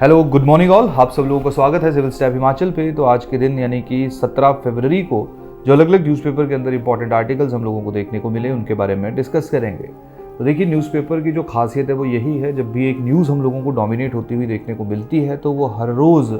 Hello good morning all, आप सब लोगों का स्वागत है सिविल स्टैफ हिमाचल पे। तो आज के दिन यानी कि 17 फरवरी को जो अलग अलग न्यूज़पेपर के अंदर इंपॉर्टेंट आर्टिकल्स हम लोगों को देखने को मिले उनके बारे में डिस्कस करेंगे। तो देखिए, न्यूज़पेपर की जो खासियत है वो यही है, जब भी एक न्यूज़ हम लोगों को डोमिनेट होती हुई देखने को मिलती है तो वो हर रोज़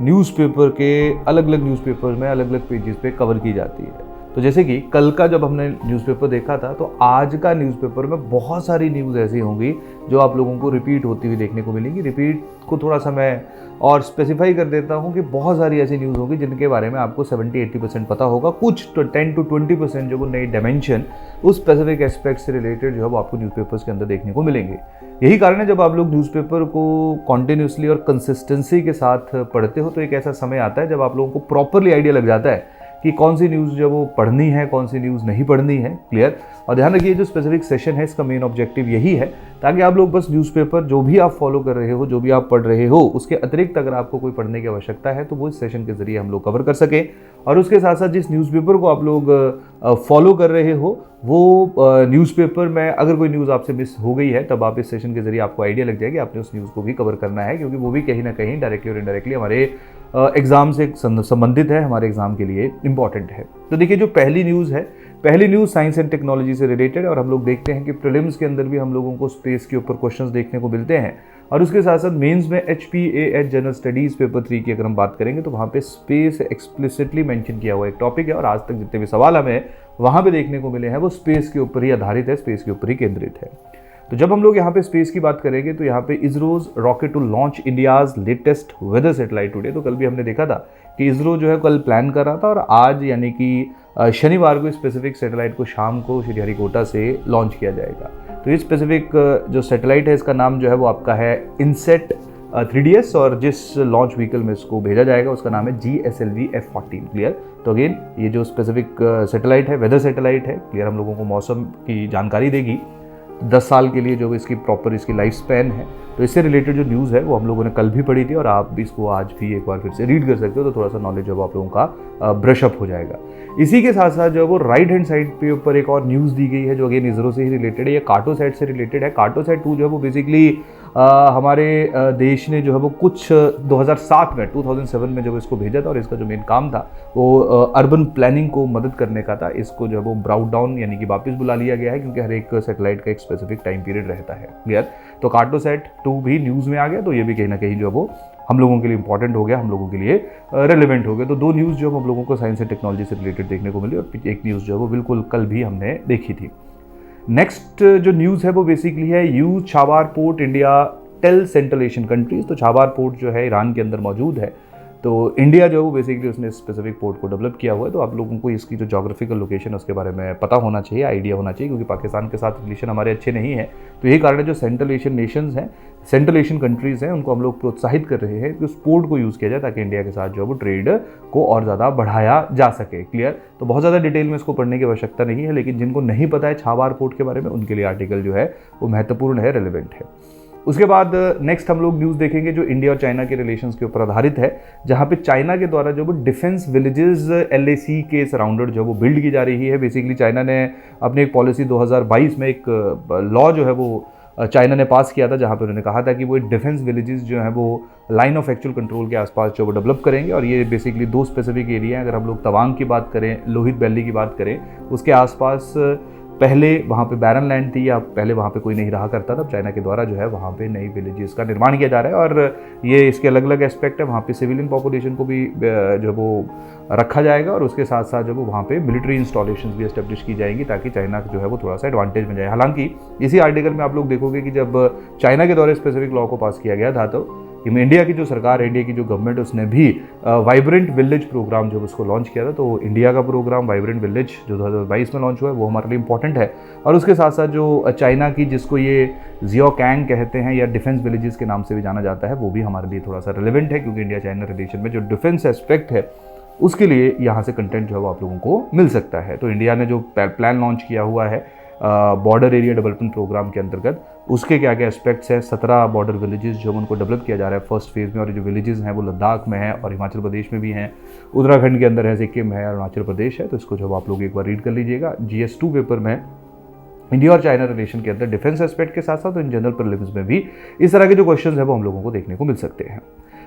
न्यूज़पेपर के अलग अलग न्यूज़पेपर में अलग अलग पेजेस पे कवर की जाती है। तो जैसे कि कल का जब हमने न्यूज़पेपर देखा था, तो आज का न्यूज़पेपर में बहुत सारी न्यूज़ ऐसी होंगी जो आप लोगों को रिपीट होती हुई देखने को मिलेंगी। रिपीट को थोड़ा सा मैं और स्पेसिफाई कर देता हूँ कि बहुत सारी ऐसी न्यूज़ होगी जिनके बारे में आपको 70-80% पता होगा। कुछ तो 10-20% जो वो नई डायमेंशन उस स्पेसिफिक एस्पेक्ट से रिलेटेड जो है वो आपको न्यूज़पेपर्स के अंदर देखने को मिलेंगे। यही कारण है जब आप लोग न्यूज़पेपर को कॉन्टिन्यूसली और कंसिस्टेंसी के साथ पढ़ते हो तो एक ऐसा समय आता है जब आप लोगों को प्रॉपरली आइडिया लग जाता है कि कौन सी न्यूज़ जो वो पढ़नी है, कौन सी न्यूज़ नहीं पढ़नी है। क्लियर। और ध्यान रखिए, जो स्पेसिफिक सेशन है इसका मेन ऑब्जेक्टिव यही है ताकि आप लोग बस न्यूज़पेपर जो भी आप फॉलो कर रहे हो, जो भी आप पढ़ रहे हो, उसके अतिरिक्त अगर आपको कोई पढ़ने की आवश्यकता है तो वो इस सेशन के जरिए हम लोग कवर कर सकें। और उसके साथ साथ जिस न्यूज़पेपर को आप लोग फॉलो कर रहे हो वो न्यूज़पेपर में अगर कोई न्यूज़ आपसे मिस हो गई है तब आप इस सेशन के जरिए आपको आइडिया लग जाएगी आपने उस न्यूज़ को भी कवर करना है, क्योंकि वो भी कहीं ना कहीं डायरेक्टली और इनडायरेक्टली हमारे एग्ज़ाम से संबंधित है, हमारे एग्ज़ाम के लिए इंपॉर्टेंट है। तो देखिए, जो पहली न्यूज़ है, पहली न्यूज़ साइंस एंड टेक्नोलॉजी से रिलेटेड है और हम लोग देखते हैं कि प्रीलिम्स के अंदर भी हम लोगों को स्पेस के ऊपर क्वेश्चंस देखने को मिलते हैं। और उसके साथ साथ मेंस में HPAH जनरल स्टडीज़ पेपर 3 की अगर हम बात करेंगे तो वहाँ पे स्पेस एक्सप्लिसिटली मेंशन किया हुआ एक टॉपिक है और आज तक जितने भी सवाल हमें वहाँ पे देखने को मिले हैं वो स्पेस के ऊपर ही आधारित है, स्पेस के ऊपर ही केंद्रित है। तो जब हम लोग यहाँ पे स्पेस की बात करेंगे तो यहाँ पे ISRO's rocket to launch India's latest weather satellite today. तो कल भी हमने देखा था कि इसरो जो है कल प्लान कर रहा था और आज यानी कि शनिवार को स्पेसिफिक सैटेलाइट को शाम को श्रीहरिकोटा से लॉन्च किया जाएगा। तो ये स्पेसिफिक जो सैटेलाइट है इसका नाम जो है वो आपका है इनसेट 3DS और जिस लॉन्च व्हीकल में इसको भेजा जाएगा उसका नाम है GSLV F-14। क्लियर। तो अगेन ये जो स्पेसिफिक सैटेलाइट है वेदर सैटेलाइट है, क्लियर, हम लोगों को मौसम की जानकारी देगी 10 साल के लिए जो इसकी प्रॉपर इसकी लाइफ स्पैन है। तो इससे रिलेटेड जो न्यूज़ है वो हम लोगों ने कल भी पढ़ी थी और आप भी इसको आज भी एक बार फिर से रीड कर सकते हो तो थोड़ा सा नॉलेज जो आप लोगों का ब्रश अप हो जाएगा। इसी के साथ साथ जो है वो राइट हैंड साइड पे ऊपर एक और न्यूज़ दी गई है जो अगेन इसरो से ही रिलेटेड है, ये कार्टोसैट से रिलेटेड है। कार्टोसैट 2 जो है वो बेसिकली हमारे देश ने जो है वो कुछ 2007 में जब इसको भेजा था और इसका जो मेन काम था वो अर्बन प्लानिंग को मदद करने का था। इसको जो है वो ब्राउट डाउन यानी कि वापस बुला लिया गया है क्योंकि हर एक सैटेलाइट का एक स्पेसिफिक टाइम पीरियड रहता है। क्लियर। तो कार्टोसैट 2 भी न्यूज़ में आ गया तो ये भी कहीं ना कहीं जो है वो हम लोगों के लिए इंपॉर्टेंट हो गया, हम लोगों के लिए रेलेवेंट हो गया। तो 2 न्यूज़ जो हम लोगों को साइंस एंड टेक्नोलॉजी से रिलेटेड देखने को मिली और एक न्यूज़ जो है वो बिल्कुल कल भी हमने देखी थी। नेक्स्ट जो न्यूज़ है वो बेसिकली है यू छावार पोर्ट इंडिया टेल सेंट्रल एशियन कंट्रीज। तो छावार पोर्ट जो है ईरान के अंदर मौजूद है। तो इंडिया जो है वो बेसिकली उसने स्पेसिफिक पोर्ट को डेवलप किया हुआ है। तो आप लोगों को इसकी जो जोग्राफिकल लोकेशन है उसके बारे में पता होना चाहिए, आइडिया होना चाहिए, क्योंकि पाकिस्तान के साथ रिलेशन हमारे अच्छे नहीं है। तो यही कारण है जो सेंट्रल एशियन नेशंस हैं, सेंट्रल एशियन कंट्रीज़ हैं, उनको हम लोग प्रोत्साहित कर रहे हैं कि उस पोर्ट को यूज़ किया जाए ताकि इंडिया के साथ जो है वो ट्रेड को और ज़्यादा बढ़ाया जा सके। क्लियर। तो बहुत ज़्यादा डिटेल में इसको पढ़ने की आवश्यकता नहीं है, लेकिन जिनको नहीं पता है छावार पोर्ट के बारे में उनके लिए आर्टिकल जो है वो महत्वपूर्ण है, रेलिवेंट है। उसके बाद नेक्स्ट हम लोग न्यूज़ देखेंगे जो इंडिया और चाइना के रिलेशंस के ऊपर आधारित है, जहाँ पे चाइना के द्वारा जो वो डिफेंस विलेजेस LAC के सराउंडेड जो वो बिल्ड की जा रही है। बेसिकली चाइना ने अपनी एक पॉलिसी 2022 में एक लॉ जो है वो चाइना ने पास किया था जहाँ पे उन्होंने कहा था कि वो डिफेंस विलेजेस जो हैं वो लाइन ऑफ एक्चुअल कंट्रोल के आसपास जो वो डेवलप करेंगे। और ये बेसिकली 2 स्पेसिफिक एरिया हैं। अगर हम लोग तवांग की बात करें, लोहित वैली की बात करें, उसके आसपास पहले वहाँ पे बैरन लैंड थी या पहले वहाँ पे कोई नहीं रहा करता था। चाइना के द्वारा जो है वहाँ पे नई विलेजेस का निर्माण किया जा रहा है और ये इसके अलग अलग एस्पेक्ट है। वहाँ पे सिविलियन पॉपुलेशन को भी जो वो रखा जाएगा और उसके साथ साथ जो वो वहाँ पे मिलिट्री इंस्टॉलेशंस भी एस्टेब्लिश की जाएंगी ताकि चाइना जो है वो थोड़ा सा एडवांटेज में जाए। हालांकि इसी आर्टिकल में आप लोग देखोगे कि जब चाइना के द्वारा स्पेसिफिक लॉ को पास किया गया था तो इंडिया की जो सरकार है, इंडिया की जो गवर्नमेंट, उसने भी वाइब्रेंट विलेज प्रोग्राम जो उसको लॉन्च किया था। तो इंडिया का प्रोग्राम वाइब्रेंट विलेज जो 2022 में लॉन्च हुआ है वो हमारे लिए इंपॉर्टेंट है। और उसके साथ साथ जो चाइना की जिसको ये जियोकैंग कहते हैं या डिफेंस विलेजेस के नाम से भी जाना जाता है वो भी हमारे लिए थोड़ा सा रिलेवेंट है, क्योंकि इंडिया चाइना रिलेशन में जो डिफेंस एस्पेक्ट है उसके लिए यहाँ से कंटेंट जो है वो आप लोगों को मिल सकता है। तो इंडिया ने जो प्लान लॉन्च किया हुआ है बॉर्डर एरिया डेवलपमेंट प्रोग्राम के अंतर्गत, उसके क्या क्या एस्पेक्ट्स हैं, 17 बॉर्डर विलेजेस जो उनको डेवलप किया जा रहा है फर्स्ट फेज़ में। और जो विलेजेस हैं वो लद्दाख में है और हिमाचल प्रदेश में भी हैं, उत्तराखंड के अंदर है, सिक्किम है, अरुणाचल प्रदेश है। तो इसको जब आप लोग एक बार रीड कर लीजिएगा। GS2 पेपर में इंडिया और चाइना रिलेशन के अंदर डिफेंस एस्पेक्ट के साथ साथ इन जनरल प्रीलिम्स में भी इस तरह के जो क्वेश्चंस है वो हम लोगों को देखने को मिल सकते हैं।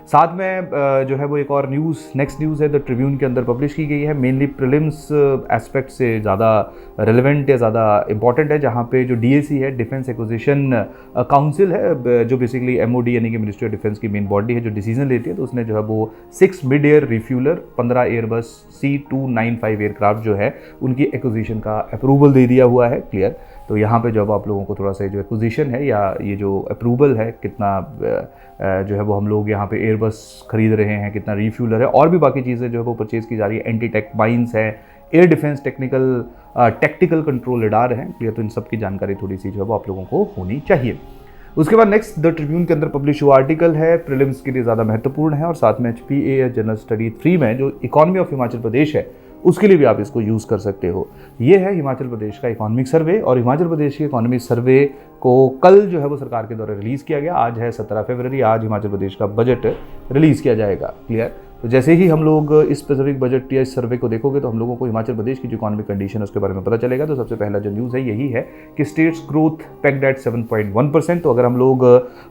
साथ में जो है वो एक और नेक्स्ट न्यूज़ है द ट्रिब्यून के अंदर पब्लिश की गई है, मेनली प्रीलिम्स एस्पेक्ट से ज़्यादा रेलेवेंट या ज़्यादा इंपॉर्टेंट है, जहाँ पे जो DAC है, डिफेंस एक्विजिशन काउंसिल है, जो बेसिकली MOD यानी कि मिनिस्ट्री ऑफ डिफेंस की मेन बॉडी है जो डिसीजन लेती है, तो उसने जो है वो 6 mid air refueller 15 Airbus C295 aircraft जो है उनकी एक्विजिशन का अप्रूवल दे दिया हुआ है। क्लियर। तो यहाँ पे जब आप लोगों को थोड़ा सा जो एक्विजिशन है या ये जो अप्रूवल है कितना जो है वो हम लोग यहाँ पे एयरबस खरीद रहे हैं, कितना रिफ्यूलर है और भी बाकी चीज़ें जो है वो परचेज़ की जा रही है, एंटी टैक माइंस है, air defence tactical control radar है। क्लियर। तो इन सब की जानकारी थोड़ी सी जो है वो आप लोगों को होनी चाहिए। उसके बाद नेक्स्ट द ट्रिब्यून के अंदर पब्लिश हुआ आर्टिकल है, प्रीलिम्स के लिए ज़्यादा महत्वपूर्ण है और साथ में HPA जनरल स्टडी 3 में जो इकोनॉमी ऑफ हिमाचल प्रदेश है उसके लिए भी आप इसको यूज़ कर सकते हो। ये है हिमाचल प्रदेश का इकोनॉमिक सर्वे और हिमाचल प्रदेश के इकोनॉमिक सर्वे को कल जो है वो सरकार के द्वारा रिलीज़ किया गया। आज है 17 फरवरी, आज हिमाचल प्रदेश का बजट रिलीज़ किया जाएगा। क्लियर। तो जैसे ही हम लोग इस स्पेसिफिक बजट या इस सर्वे को देखोगे तो हम लोगों को हिमाचल प्रदेश की जो इकोनॉमिक कंडीशन है उसके बारे में पता चलेगा। तो सबसे पहला जो न्यूज़ है यही है कि स्टेट्स ग्रोथ पेग्ड एट 7.1%। तो अगर हम लोग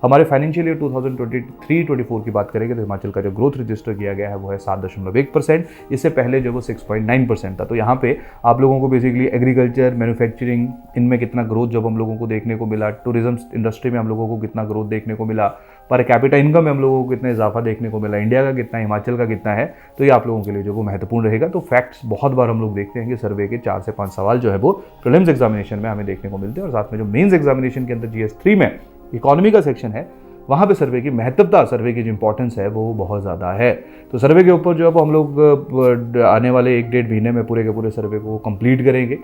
हमारे फाइनेंशियल ईयर 2023-24 की बात करेंगे तो हिमाचल का जो ग्रोथ रजिस्टर किया गया है वो है 7.1%। इससे पहले जो वो 6.9% था। तो यहाँ पे आप लोगों को बेसिकली एग्रीकल्चर, मैन्युफैक्चरिंग, इनमें कितना ग्रोथ जब हम लोगों को देखने को मिला, टूरिज्म इंडस्ट्री में हम लोगों को कितना ग्रोथ देखने को मिला, पर कैपिटा इनकम में हम लोगों को कितना इजाफा देखने को मिला, इंडिया का कितना, हिमाचल का कितना है, तो ये आप लोगों के लिए जो वो महत्वपूर्ण रहेगा। तो फैक्ट्स बहुत बार हम लोग देखते हैं कि सर्वे के 4 से 5 सवाल जो है वो प्रीलिम्स एग्जामिनेशन में हमें देखने को मिलते हैं और साथ में जो मेंस एग्जामिनेशन के अंदर GS3 में इकोनॉमी का सेक्शन है वहाँ पे सर्वे की महत्वता, सर्वे की जो इंपॉर्टेंस है वो बहुत ज़्यादा है। तो सर्वे के ऊपर जो है वो हम लोग आने वाले 1-1.5 महीने में पूरे के पूरे सर्वे को कंप्लीट करेंगे।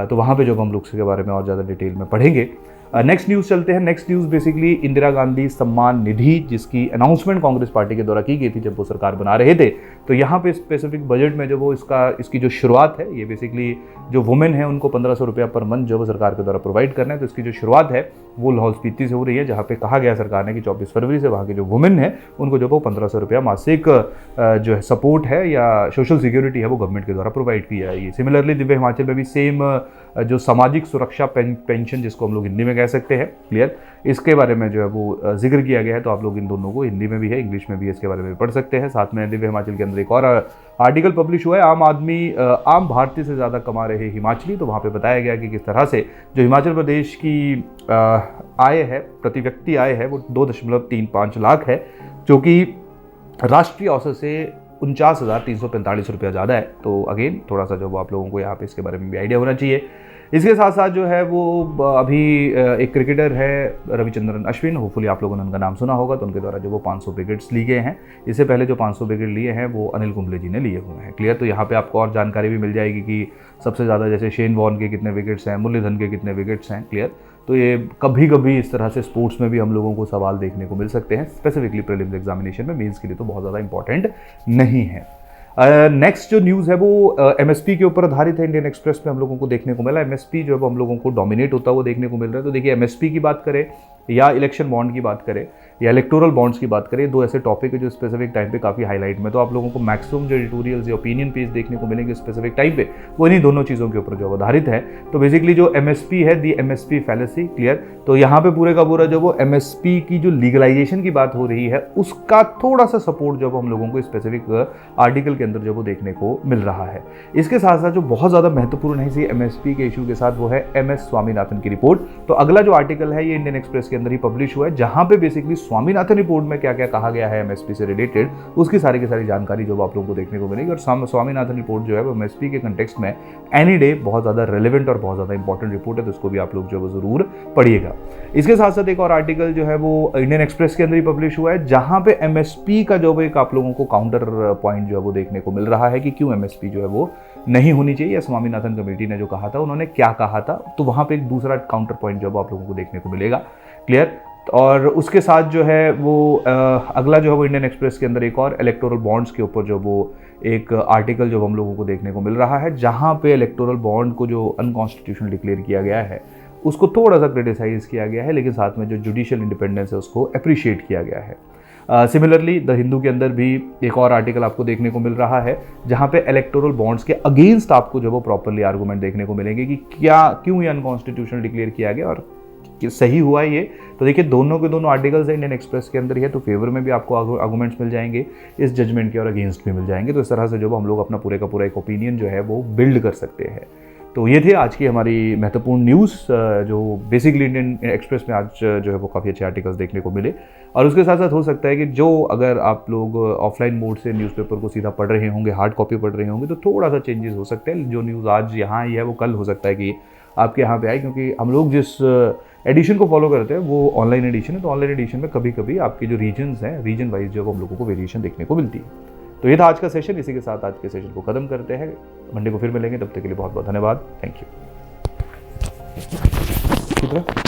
तो वहाँ पे जो हम लोग उसके बारे में और ज़्यादा डिटेल में पढ़ेंगे। नेक्स्ट न्यूज़ चलते हैं। Next news basically Indira Gandhi Samman Nidhi, जिसकी अनाउंसमेंट कांग्रेस पार्टी के द्वारा की गई थी जब वो सरकार बना रहे थे। तो यहाँ पे स्पेसिफिक बजट में जो वो इसकी जो शुरुआत है, ये बेसिकली जो वुमेन है उनको 1500 रुपया पर मंथ जो वो सरकार के द्वारा प्रोवाइड करना है। तो इसकी जो शुरुआत है वो लाहौल स्पीति से हो रही है, जहाँ पे कहा गया सरकार ने कि 24 फरवरी से वहाँ की जो वुमेन है उनको जो वो 1500 रुपया मासिक जो है सपोर्ट है या सोशल सिक्योरिटी है वो गवर्नमेंट के द्वारा प्रोवाइड किया है। ये सिमिलरली दिव्य हिमाचल में भी सेम जो सामाजिक सुरक्षा पेंशन, जिसको हम लोग हिंदी में कह सकते हैं, क्लियर, इसके बारे में जो है वो जिक्र किया गया है। तो आप लोग इन दोनों को हिंदी में भी है, इंग्लिश में भी इसके बारे में पढ़ सकते हैं। साथ में दिव्य हिमाचल के अंदर एक और आर्टिकल पब्लिश हुआ है, आम भारतीय से ज़्यादा कमा रहे हिमाचली। तो वहाँ पे बताया गया कि किस तरह से जो हिमाचल प्रदेश की आय है, प्रति व्यक्ति आय है, वो 2.35 लाख है, जो कि राष्ट्रीय औसत से 49,345 रुपया ज़्यादा है। तो अगेन थोड़ा सा जो वो आप लोगों को यहाँ पे इसके बारे में भी आइडिया होना चाहिए। इसके साथ साथ जो है वो अभी एक क्रिकेटर है रविचंद्रन अश्विन, होपफुली आप लोगों ने उनका नाम सुना होगा। तो उनके द्वारा जो वो 500 विकेट्स लिए गए हैं। इससे पहले जो 500 विकेट लिए हैं वो अनिल कुंबले जी ने लिए हुए हैं। क्लियर। तो यहाँ पे आपको और जानकारी भी मिल जाएगी कि सबसे ज़्यादा जैसे शेन वॉर्न के कितने विकेट्स हैं, मुरलीधरन के कितने विकेट्स हैं। क्लियर। तो ये कभी कभी इस तरह से स्पोर्ट्स में भी हम लोगों को सवाल देखने को मिल सकते हैं, स्पेसिफिकली प्रीलिम्स एग्जामिनेशन में। मेंस के लिए तो बहुत ज़्यादा इंपॉर्टेंट नहीं है। नेक्स्ट जो न्यूज़ है वो MSP के ऊपर आधारित है। इंडियन एक्सप्रेस में हम लोगों को देखने को मिला MSP जो है हम लोगों को डोमिनेट होता हुआ देखने को मिल रहा है। तो देखिए MSP की बात करें या इलेक्शन बॉन्ड की बात करें या इलेक्टोरल बॉन्ड्स की बात करें, दो ऐसे टॉपिक है जो स्पेसिफिक टाइम पे काफ़ी हाईलाइट में, तो आप लोगों को मैक्सिमम जो एडिटोरियल्स या ओपिनियन पेज देखने को मिलेंगे स्पेसिफिक टाइम पे, वो इन्हीं दोनों चीज़ों के ऊपर जो आधारित है। तो बेसिकली जो MSP है, दी MSP फैलेसी, क्लियर। तो यहाँ पे पूरे का पूरा जो वो MSP की जो लीगलाइजेशन की बात हो रही है उसका थोड़ा सा सपोर्ट जो हम लोगों को स्पेसिफिक आर्टिकल के अंदर जो वो देखने को मिल रहा है। इसके साथ साथ जो बहुत ज़्यादा महत्वपूर्ण है इसी MSP के इशू के साथ वो है MS स्वामीनाथन की रिपोर्ट। तो अगला जो आर्टिकल है ये इंडियन एक्सप्रेस के अंदर ही पब्लिश हुआ है, जहां पे बेसिकली स्वामीनाथन रिपोर्ट में क्या क्या कहा गया है MSP से रिलेटेड, उसकी सारी की सारी जानकारी जो आप लोगों को देखने को मिलेगी। और स्वामीनाथन रिपोर्ट जो है वो MSP के कंटेक्स्ट में एनी डे बहुत ज़्यादा रेलेवेंट और बहुत ज़्यादा इंपॉर्टेंट रिपोर्ट है, तो उसको भी आप लोग जो है ज़रूर पढ़िएगा। इसके साथ साथ एक और आर्टिकल जो है वो इंडियन एक्सप्रेस के अंदर ही पब्लिश हुआ है, जहां पे MSP का जो एक आप लोगों को काउंटर पॉइंट जो है वो देखने को मिल रहा है कि क्यों MSP जो है वो नहीं होनी चाहिए, या स्वामीनाथन कमेटी ने जो कहा था उन्होंने क्या कहा था। तो वहां पे एक दूसरा काउंटर पॉइंट जो आप लोगों को देखने को मिलेगा। क्लियर। और उसके साथ जो है वो अगला जो है वो इंडियन एक्सप्रेस के अंदर एक और इलेक्टोरल बॉन्ड्स के ऊपर जो वो एक आर्टिकल जो हम लोगों को देखने को मिल रहा है, जहां पे इलेक्टोरल बॉन्ड को जो अनकॉन्स्टिट्यूशनल डिक्लेयर किया गया है उसको थोड़ा सा क्रिटिसाइज किया गया है, लेकिन साथ में जो जुडिशियल इंडिपेंडेंस है उसको अप्रिशिएट किया गया है। सिमिलरली द हिंदू के अंदर भी एक और आर्टिकल आपको देखने को मिल रहा है जहां पे इलेक्टोरल बॉन्ड्स के अगेंस्ट आपको जो वो प्रॉपरली आर्गूमेंट देखने को मिलेंगे कि क्यों ये अनकॉन्स्टिट्यूशनल डिक्लेयर किया गया और सही हुआ ये। तो देखिए दोनों के दोनों आर्टिकल्स है इंडियन एक्सप्रेस के अंदर ही है, तो फेवर में भी आपको आर्गूमेंट्स मिल जाएंगे, इस जजमेंट के और अगेंस्ट भी मिल जाएंगे। तो इस तरह से जो हम लोग अपना पूरे का पूरा एक ओपिनियन जो है वो बिल्ड कर सकते हैं। तो ये थे आज की हमारी महत्वपूर्ण न्यूज़ जो बेसिकली इंडियन एक्सप्रेस में आज जो है वो काफ़ी अच्छे आर्टिकल्स देखने को मिले। और उसके साथ साथ हो सकता है कि जो अगर आप लोग ऑफलाइन मोड से न्यूज़पेपर को सीधा पढ़ रहे होंगे, हार्ड कॉपी पढ़ रहे होंगे, तो थोड़ा सा चेंजेस हो सकते हैं। जो न्यूज़ आज यहाँ आई है वो कल हो सकता है कि आपके यहाँ पे आए, क्योंकि हम लोग जिस एडिशन को फॉलो करते हैं वो ऑनलाइन एडिशन है। तो ऑनलाइन एडिशन में कभी कभी आपके जो रीजन्स हैं, रीजन वाइज जो हम लोगों को वेरिएशन देखने को मिलती है। तो ये था आज का सेशन। इसी के साथ आज के सेशन को खत्म करते हैं। मंडे को फिर मिलेंगे, तब तक के लिए बहुत बहुत धन्यवाद। Thank you.